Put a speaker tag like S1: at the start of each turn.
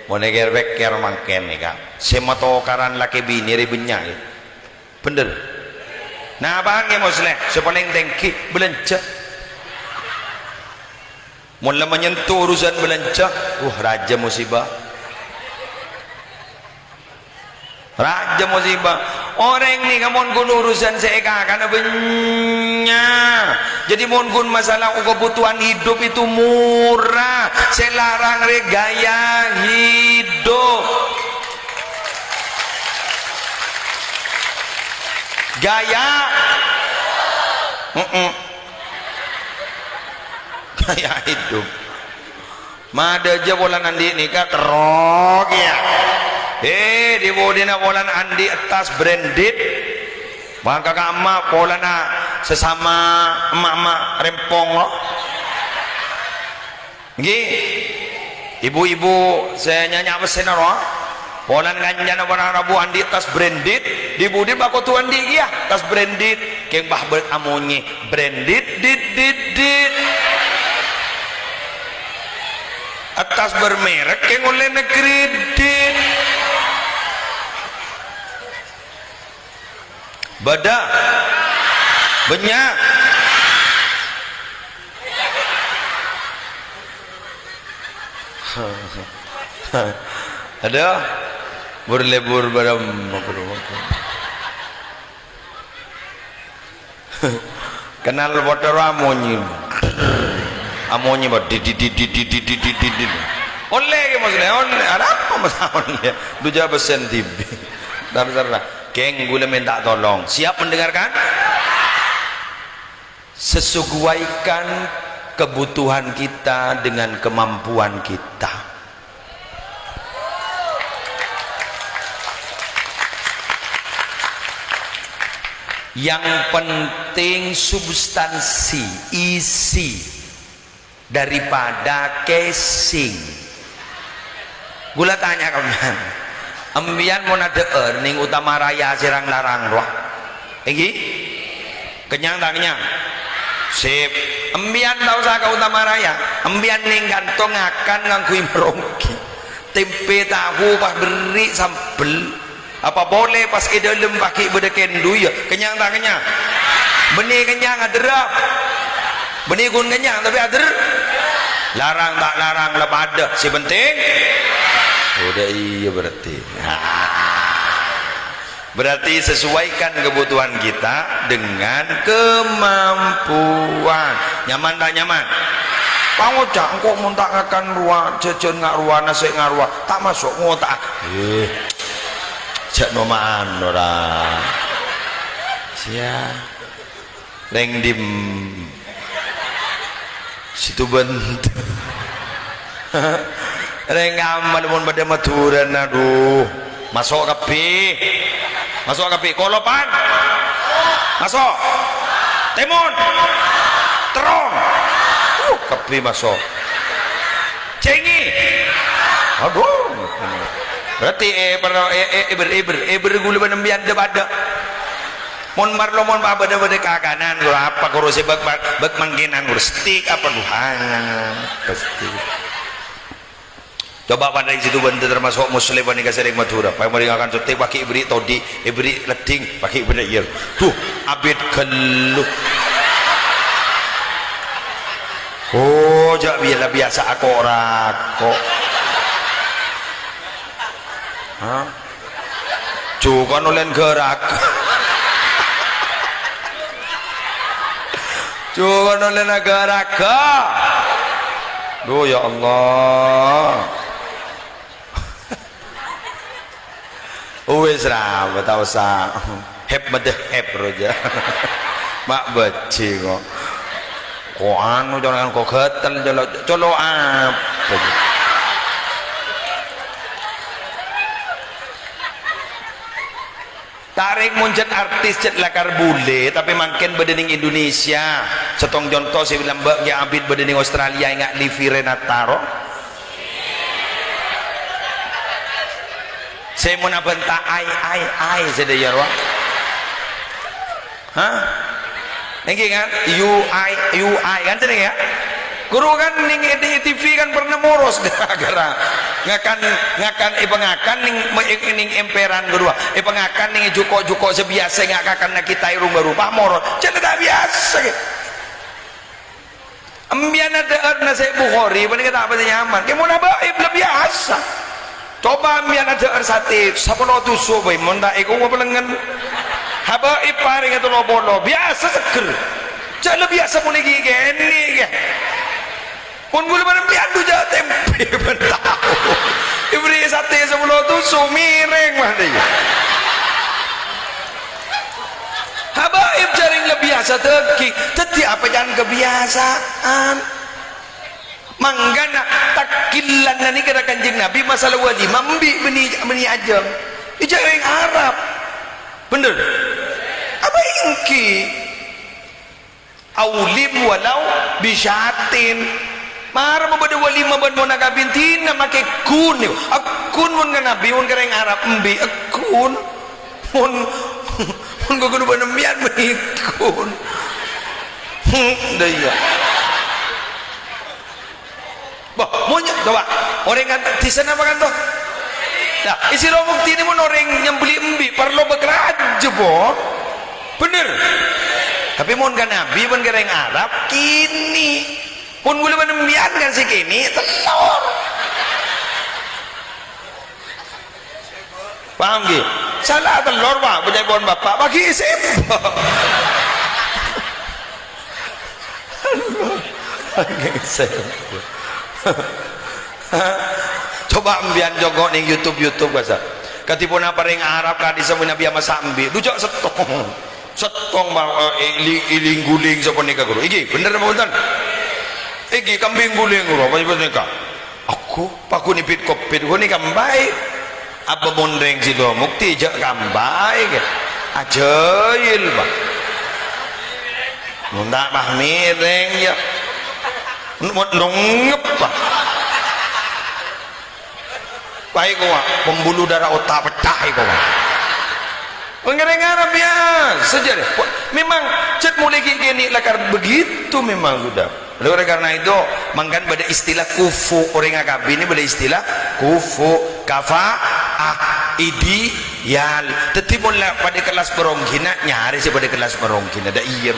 S1: mau neger beker mangken nih kak semato karan laki bini ribenya bener nah bang ya muslim sepaling tengki belanja mulai menyentuh urusan belanja raja musibah orang ni kamu kun urusan seeka karena banyak jadi mon kun masalah kebutuhan hidup itu murah saya larang gaya hidup gaya gaya hidup mada aja bolan andi nikah terok ya di bodina bolan andi atas branded maka kama polana sesama emak-emak rempong loh nggih ibu-ibu saya nyanyi apa sih naro polan ganjana warna rabu andi tas branded di budi bako tuan di iya tas branded keng bah berat amonye branded dit atas bermerek keng oleh kredit bada banyak ada berlebur pada kenal motor amonyi buat di oleh maksudnya ada apa masalahnya duja besen tibi dar keng gula minta tolong siap mendengarkan sesuaikan kebutuhan kita dengan kemampuan kita yang penting substansi isi daripada casing gula tanya kalian ambian mau ada earning utama raya sirang larang roh ini kenyang tak kenyang sip ambian tahu saka utama raya ambian ning gantong akan ngangkui merongki tempe tahu pas beri sambel apa boleh pas ke dalam pakai bedekendu ya kenyang tak kenyang benih kenyang adera benih kun kenyang tapi ader larang tak larang lepas ada si penting udah iya berarti sesuaikan kebutuhan kita dengan kemampuan nyaman tak nyaman pangocak kok muntak akan ruang jajan ngak ruang nasi ngak ruang tak masuk ngotak jak nomaan orang sia reng dim situ bentuk reng aman pun pada maturan aduh masuk kapi kolopan masuk timun terong kapi masuk cengi aduh berarti eber gula benembian depada mon marlo mon ba bada kakanan gua apa kurusi bak mangginan stik apa duhan pasti coba pada situ benda termasuk muslim pada sering Madura pakai mereka akan cuti pakai ibri todi ibri leding pakai benda iya tuh abid geluk oh jak biasa aku rako juga nulen gerak juga nulen gerak duh ya Allah wis ra tau sa hep medeh hep roja mak beci kok anu jangan kok getel colo apa tarik muncet artis cet lakar bule tapi makin bedening Indonesia setong contoh saya bilang mbak ya abid bedening Australia ingat Livi Renataro saya mau nabenta ai sedaya ruang ini kan UI kan tadi ya guru kan ning di TV kan pernah moros gara-gara ngakan ipangakan ning emperan kedua ipangakan ning juko sebiasa ngakakan na kita irung baru pamor jadi tak biasa ambian ada na saya Bukhari paling kata apa nyaman kamu na baik lebih biasa coba ambian ada sate sapono tusu bae mun tak iku pelengan habaib paring itu lobo biasa seger jadi biasa pun iki gini pun gula mana piandu jahat tempe bentau ibri sate sebelum tu sumireng mana ya habaib jaring lebih biasa teki teti apa jangan kebiasaan manggana takilan nani kena kanjeng Nabi masalah wali mambi beni ajam jaring Arab bener apa ingki aulim walau bisyatin mara mabada wali maban mo nakabintin na make kun akun mon nga nabi mon kareng Arab mbi akun mon guguno ba namian manikun daya bah monya coba orang kan tisan apa kan to nah isi lomong tini mon orang yang beli mbi perlu bekerja bo bener tapi mon kan nabi mon kareng Arab kini pun boleh menembian kan si kini telur paham gitu salah telur pak punya pohon bapak bagi isim coba ambian jogok nih YouTube bahasa katipun apa ring Arab kadi semuanya biar masa ambil dujok setong iling guling sopon nikah guru iki bener apa bukan iki kambing guling guru apa sebut nikah aku paku nipit kopit gua nikah baik apa mondeng si do mukti jak kambai ke ajail pak mundak bah mireng ya nongep pak baik gua pembuluh darah otak pecah gua pengereng Arab ya sejarah memang cet mulai gini lakar begitu memang sudah oleh karena itu mangkan pada istilah kufu orang akabi ini pada istilah kufu kafa ideal tetapi mulai pada kelas berongkina nyari sih pada kelas berongkina ada iya